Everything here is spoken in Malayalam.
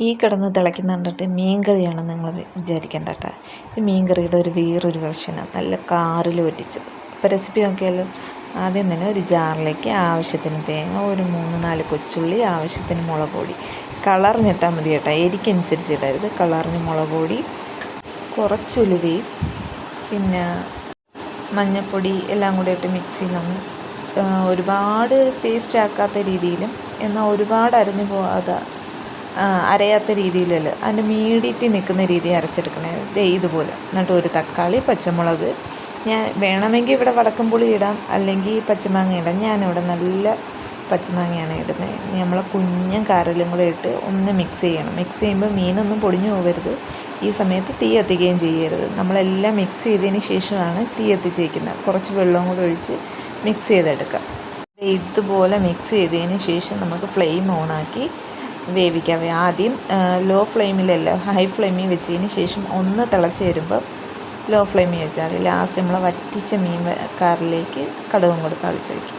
ഈ കിടന്ന് തിളയ്ക്കുന്ന കണ്ടിട്ട് മീൻ കറിയാണെന്ന് നിങ്ങൾ വിചാരിക്കേണ്ട കേട്ടോ. ഇത് മീൻ കറിയുടെ വേറൊരു വെർഷനാണ്, നല്ല കാറിൽ വറ്റിച്ചത്. അപ്പോൾ റെസിപ്പി നോക്കിയാലും ആദ്യം തന്നെ ഒരു ജാറിലേക്ക് ആവശ്യത്തിന് തേങ്ങ, ഒരു 3-4 കൊച്ചുള്ളി, ആവശ്യത്തിന് മുളക് പൊടി. കളറിഞ്ഞിട്ടാൽ മതി കേട്ടോ, എരിക്കനുസരിച്ച് ഇടരുത്. കളറിന് മുളക് പൊടി, കുറച്ചുലുവയും പിന്നെ മഞ്ഞൾപ്പൊടി എല്ലാം കൂടി ഇട്ട് മിക്സിയിലൊന്ന് ഒരുപാട് പേസ്റ്റ് ആക്കാത്ത രീതിയിലും എന്നാൽ ഒരുപാട് അരഞ്ഞു പോകാതെ അരയാത്ത രീതിയിലല്ല, അതിൻ്റെ മീഡിയത്തിൽ നിൽക്കുന്ന രീതി അരച്ചെടുക്കണേ. ഇതുപോലെ. എന്നിട്ട് ഒരു തക്കാളി, പച്ചമുളക്, ഞാൻ വേണമെങ്കിൽ ഇവിടെ വടക്കം പുളി ഇടാം, അല്ലെങ്കിൽ പച്ചമാങ്ങ ഇടാം. ഞാനിവിടെ നല്ല പച്ചമാങ്ങയാണ് ഇടുന്നത്. നമ്മൾ കുഞ്ഞൻ കാരലും കൂടെ ഇട്ട് ഒന്ന് മിക്സ് ചെയ്യണം. മിക്സ് ചെയ്യുമ്പോൾ മീനൊന്നും പൊടിഞ്ഞു പോകരുത്. ഈ സമയത്ത് തീ കത്തിക്കുകയും ചെയ്യരുത്. നമ്മളെല്ലാം മിക്സ് ചെയ്തതിന് ശേഷമാണ് തീ കത്തിച്ച് വയ്ക്കുന്നത്. കുറച്ച് വെള്ളവും കൂടെ ഒഴിച്ച് മിക്സ് ചെയ്തെടുക്കാം. ഇതുപോലെ മിക്സ് ചെയ്തതിന് ശേഷം നമുക്ക് ഫ്ലെയിം ഓണാക്കി വേവിക്കാം. ആദ്യം ലോ ഫ്ലെയിമിലല്ല, ഹൈ ഫ്ലെയിമിൽ വെച്ചതിന് ശേഷം ഒന്ന് തിളച്ച് വരുമ്പോൾ ലോ ഫ്ലെയിമിൽ വെച്ചാൽ മതി. ലാസ്റ്റ് നമ്മൾ വറ്റിച്ച മീൻ കാറിലേക്ക് കടുകും കൂടെ തളിച്ച് വയ്ക്കും.